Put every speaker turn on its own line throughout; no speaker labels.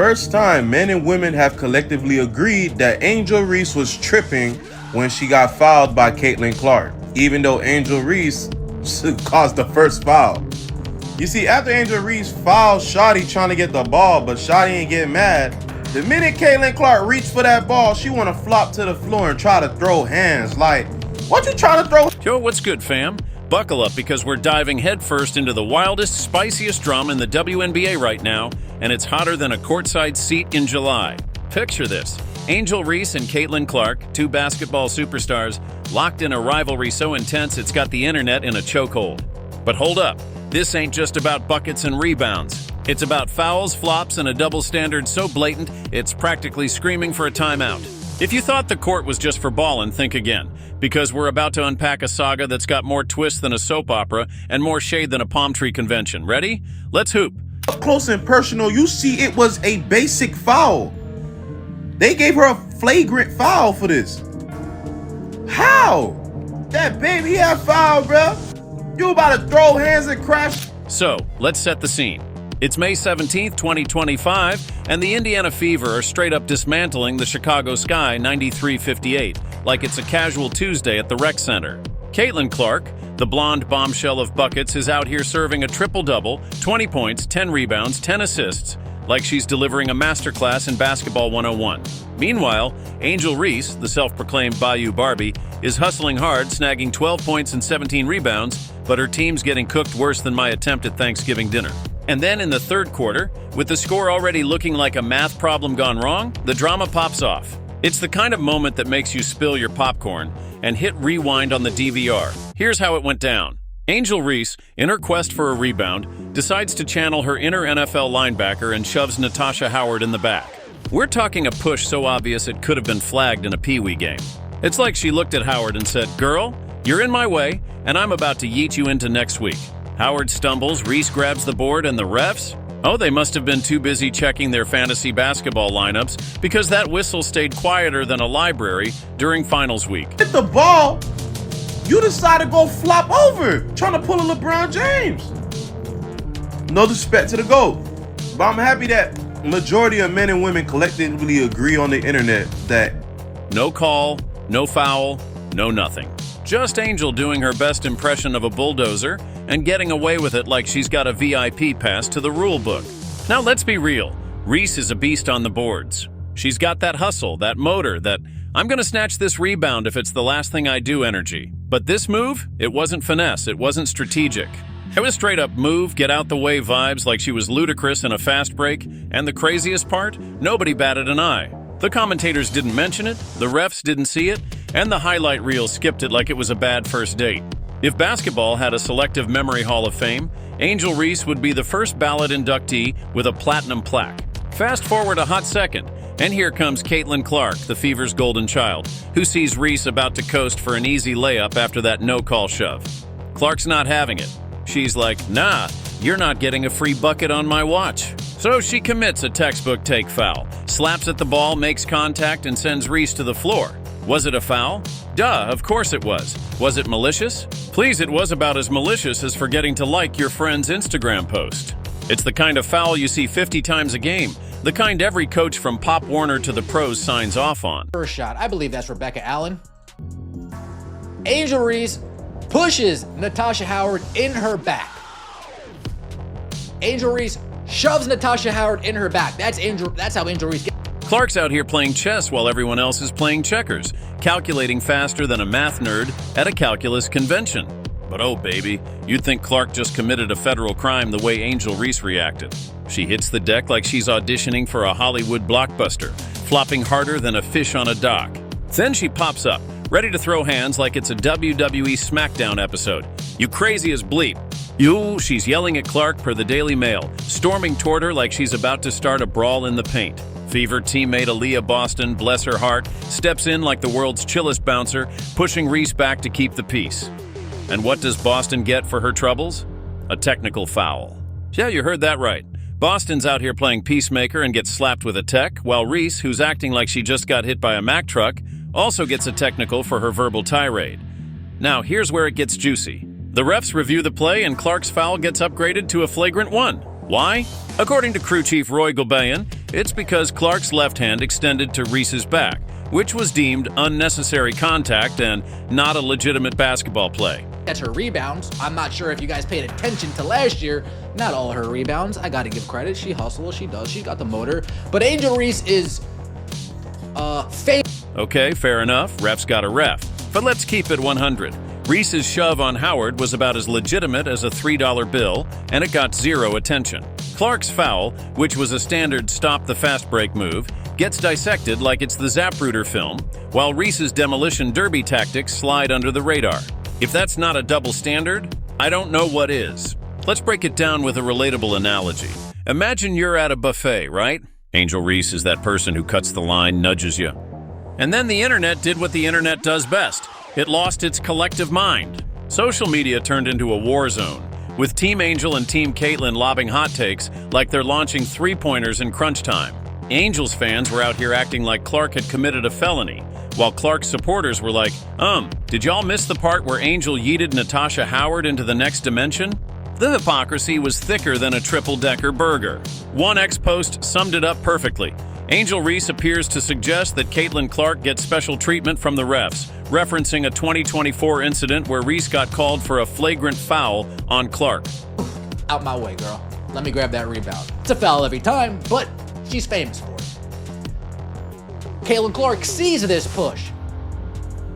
First time men and women have collectively agreed that Angel Reese was tripping when she got fouled by Caitlin Clark, even though Angel Reese caused the first foul. You see, after Angel Reese fouled Shawty trying to get the ball, but Shawty ain't getting mad, the minute Caitlin Clark reached for that ball, she want to flop to the floor and try to throw hands. Like, what you trying to throw?
Yo, what's good, fam? Buckle up because we're diving headfirst into the wildest, spiciest drama in the WNBA right now, and it's hotter than a courtside seat in July. Picture this. Angel Reese and Caitlin Clark, two basketball superstars, locked in a rivalry so intense it's got the internet in a chokehold. But hold up. This ain't just about buckets and rebounds. It's about fouls, flops, and a double standard so blatant it's practically screaming for a timeout. If you thought the court was just for ballin', think again, because we're about to unpack a saga that's got more twists than a soap opera and more shade than a palm tree convention. Ready? Let's hoop.
Up close and personal, you see it was a basic foul. They gave her a flagrant foul for this. How? That baby had foul, bruh. You about to throw hands and crash?
So, let's set the scene. It's May 17th, 2025, and the Indiana Fever are straight up dismantling the Chicago Sky 93-58, like it's a casual Tuesday at the rec center. Caitlin Clark, the blonde bombshell of buckets, is out here serving a triple-double, 20 points, 10 rebounds, 10 assists, like she's delivering a masterclass in Basketball 101. Meanwhile, Angel Reese, the self-proclaimed Bayou Barbie, is hustling hard, snagging 12 points and 17 rebounds, but her team's getting cooked worse than my attempt at Thanksgiving dinner. And then in the third quarter, with the score already looking like a math problem gone wrong, the drama pops off. It's the kind of moment that makes you spill your popcorn and hit rewind on the DVR. Here's how it went down. Angel Reese, in her quest for a rebound, decides to channel her inner NFL linebacker and shoves Natasha Howard in the back. We're talking a push so obvious it could have been flagged in a Pee-wee game. It's like she looked at Howard and said, "Girl, you're in my way, and I'm about to yeet you into next week." Howard stumbles, Reese grabs the board, and the refs? Oh, they must have been too busy checking their fantasy basketball lineups because that whistle stayed quieter than a library during finals week.
Hit the ball, you decide to go flop over, trying to pull a LeBron James. No disrespect to the GOAT, but I'm happy that majority of men and women collectively agree on the internet that
no call, no foul, no nothing. Just Angel doing her best impression of a bulldozer and getting away with it like she's got a VIP pass to the rule book. Now let's be real. Reese is a beast on the boards. She's got that hustle, that motor, that I'm gonna snatch this rebound if it's the last thing I do energy. But this move, it wasn't finesse, it wasn't strategic. It was straight up move, get out the way vibes like she was ludicrous in a fast break, and the craziest part, nobody batted an eye. The commentators didn't mention it, the refs didn't see it, and the highlight reel skipped it like it was a bad first date. If basketball had a selective memory hall of fame, Angel Reese would be the first ballot inductee with a platinum plaque. Fast forward a hot second, and here comes Caitlin Clark, the Fever's golden child, who sees Reese about to coast for an easy layup after that no-call shove. Clark's not having it. She's like, "Nah, you're not getting a free bucket on my watch." So she commits a textbook take foul, slaps at the ball, makes contact, and sends Reese to the floor. Was it a foul? Duh, of course it was. Was it malicious? Please, it was about as malicious as forgetting to like your friend's Instagram post. It's the kind of foul you see 50 times a game, the kind every coach from Pop Warner to the pros signs off on.
First shot, I believe that's Rebecca Allen. Angel Reese pushes Natasha Howard in her back. Angel Reese shoves Natasha Howard in her back. That's how Angel Reese gets.
Clark's out here playing chess while everyone else is playing checkers, calculating faster than a math nerd at a calculus convention. But oh baby, you'd think Clark just committed a federal crime the way Angel Reese reacted. She hits the deck like she's auditioning for a Hollywood blockbuster, flopping harder than a fish on a dock. Then she pops up, ready to throw hands like it's a WWE SmackDown episode. "You crazy as bleep." She's yelling at Clark per the Daily Mail, storming toward her like she's about to start a brawl in the paint. Fever teammate Aaliyah Boston, bless her heart, steps in like the world's chillest bouncer, pushing Reese back to keep the peace. And what does Boston get for her troubles? A technical foul. Yeah, you heard that right. Boston's out here playing peacemaker and gets slapped with a tech, while Reese, who's acting like she just got hit by a Mack truck, also gets a technical for her verbal tirade. Now, here's where it gets juicy. The refs review the play and Clark's foul gets upgraded to a flagrant 1. Why? According to crew chief Roy Gilbayan, it's because Clark's left hand extended to Reese's back, which was deemed unnecessary contact and not a legitimate basketball play.
That's her rebounds. I'm not sure if you guys paid attention to last year. Not all her rebounds. I gotta give credit. She hustles, she does, she got the motor. But Angel Reese is
Okay, fair enough. Ref's got a ref. But let's keep it 100. Reese's shove on Howard was about as legitimate as a $3 bill, and it got zero attention. Clark's foul, which was a standard stop the fast break move, gets dissected like it's the Zapruder film, while Reese's demolition derby tactics slide under the radar. If that's not a double standard, I don't know what is. Let's break it down with a relatable analogy. Imagine you're at a buffet, right? Angel Reese is that person who cuts the line, nudges you. And then the internet did what the internet does best. It lost its collective mind. Social media turned into a war zone, with Team Angel and Team Caitlyn lobbing hot takes like they're launching three-pointers in crunch time. Angel's fans were out here acting like Clark had committed a felony, while Clark's supporters were like, did y'all miss the part where Angel yeeted Natasha Howard into the next dimension? The hypocrisy was thicker than a triple-decker burger. One ex-post summed it up perfectly. Angel Reese appears to suggest that Caitlyn Clark gets special treatment from the refs, referencing a 2024 incident where Reese got called for a flagrant foul on Clark.
Out my way, girl. Let me grab that rebound. It's a foul every time, but she's famous for it. Caitlyn Clark sees this push.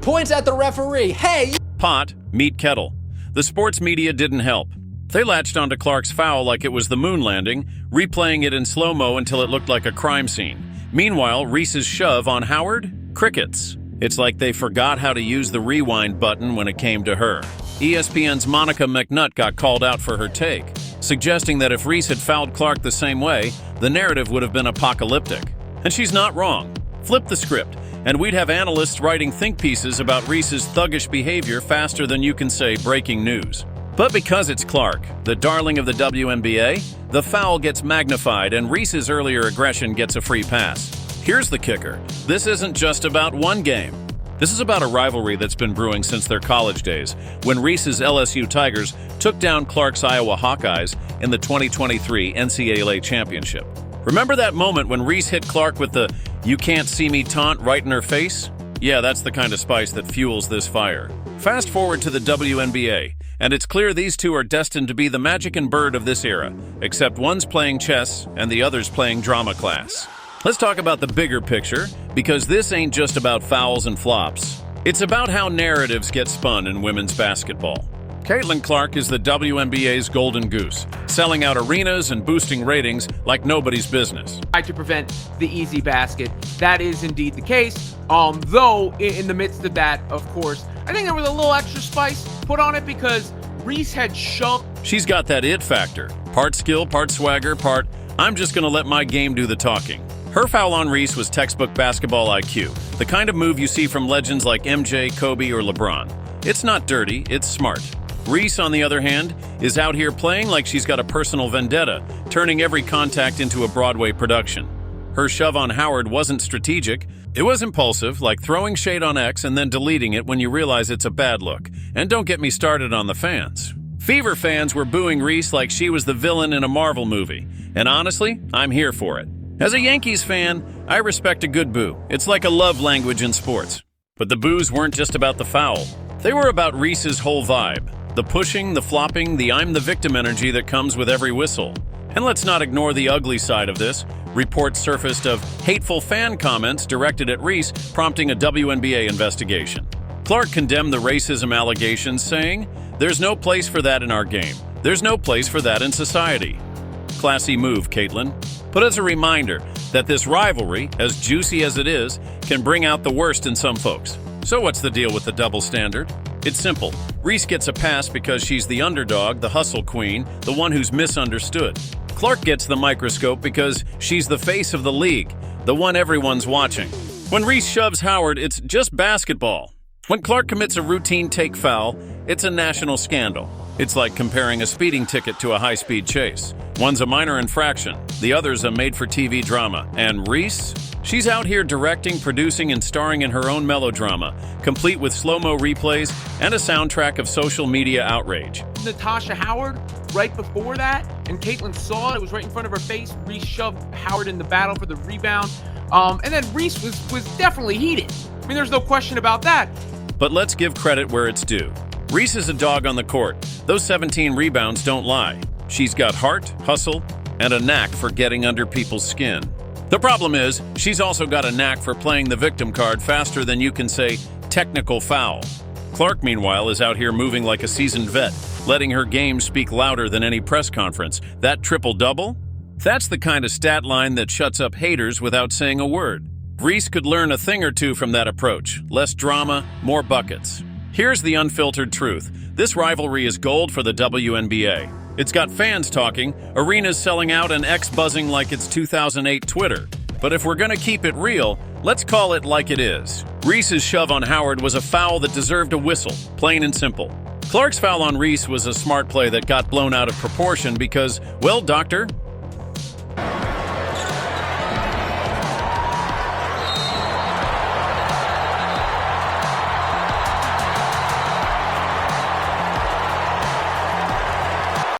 Points at the referee. Hey!
Pot, meet kettle. The sports media didn't help. They latched onto Clark's foul like it was the moon landing, replaying it in slow-mo until it looked like a crime scene. Meanwhile, Reese's shove on Howard? Crickets. It's like they forgot how to use the rewind button when it came to her. ESPN's Monica McNutt got called out for her take, suggesting that if Reese had fouled Clark the same way, the narrative would have been apocalyptic. And she's not wrong. Flip the script, and we'd have analysts writing think pieces about Reese's thuggish behavior faster than you can say breaking news. But because it's Clark, the darling of the WNBA, the foul gets magnified and Reese's earlier aggression gets a free pass. Here's the kicker. This isn't just about one game. This is about a rivalry that's been brewing since their college days, when Reese's LSU Tigers took down Clark's Iowa Hawkeyes in the 2023 NCAA Championship. Remember that moment when Reese hit Clark with the "you can't see me" taunt right in her face? Yeah, that's the kind of spice that fuels this fire. Fast forward to the WNBA, and it's clear these two are destined to be the magic and bird of this era, except one's playing chess and the other's playing drama class. Let's talk about the bigger picture, because this ain't just about fouls and flops. It's about how narratives get spun in women's basketball. Caitlyn Clark is the WNBA's golden goose, selling out arenas and boosting ratings like nobody's business.
To prevent the easy basket. That is indeed the case. Though in the midst of that, of course, I think there was a little extra spice put on it because Reese had shoved.
She's got that it factor. Part skill, part swagger, part I'm just gonna let my game do the talking. Her foul on Reese was textbook basketball IQ, the kind of move you see from legends like MJ, Kobe, or LeBron. It's not dirty, it's smart. Reese, on the other hand, is out here playing like she's got a personal vendetta, turning every contact into a Broadway production. Her shove on Howard wasn't strategic. It was impulsive, like throwing shade on X and then deleting it when you realize it's a bad look. And don't get me started on the fans. Fever fans were booing Reese like she was the villain in a Marvel movie. And honestly, I'm here for it. As a Yankees fan, I respect a good boo. It's like a love language in sports. But the boos weren't just about the foul. They were about Reese's whole vibe. The pushing, the flopping, the I'm the victim energy that comes with every whistle. And let's not ignore the ugly side of this. Reports surfaced of hateful fan comments directed at Reese, prompting a WNBA investigation. Clark condemned the racism allegations, saying, "There's no place for that in our game. There's no place for that in society." Classy move, Caitlyn. But as a reminder that this rivalry, as juicy as it is, can bring out the worst in some folks. So what's the deal with the double standard? It's simple. Reese gets a pass because she's the underdog, the hustle queen, the one who's misunderstood. Clark gets the microscope because she's the face of the league, the one everyone's watching. When Reese shoves Howard, it's just basketball. When Clark commits a routine take foul, it's a national scandal. It's like comparing a speeding ticket to a high-speed chase. One's a minor infraction, the other's a made-for-TV drama. And Reese? She's out here directing, producing, and starring in her own melodrama, complete with slow-mo replays and a soundtrack of social media outrage.
Natasha Howard, right before that, and Caitlyn saw it. It was right in front of her face. Reese shoved Howard in the battle for the rebound. And then Reese was definitely heated. I mean, there's no question about that.
But let's give credit where it's due. Reese is a dog on the court. Those 17 rebounds don't lie. She's got heart, hustle, and a knack for getting under people's skin. The problem is, she's also got a knack for playing the victim card faster than you can say, technical foul. Clark, meanwhile, is out here moving like a seasoned vet, letting her game speak louder than any press conference. That triple-double? That's the kind of stat line that shuts up haters without saying a word. Reese could learn a thing or two from that approach. Less drama, more buckets. Here's the unfiltered truth. This rivalry is gold for the WNBA. It's got fans talking, arenas selling out, and X buzzing like it's 2008 Twitter. But if we're gonna keep it real, let's call it like it is. Reese's shove on Howard was a foul that deserved a whistle, plain and simple. Clark's foul on Reese was a smart play that got blown out of proportion because, well, doctor,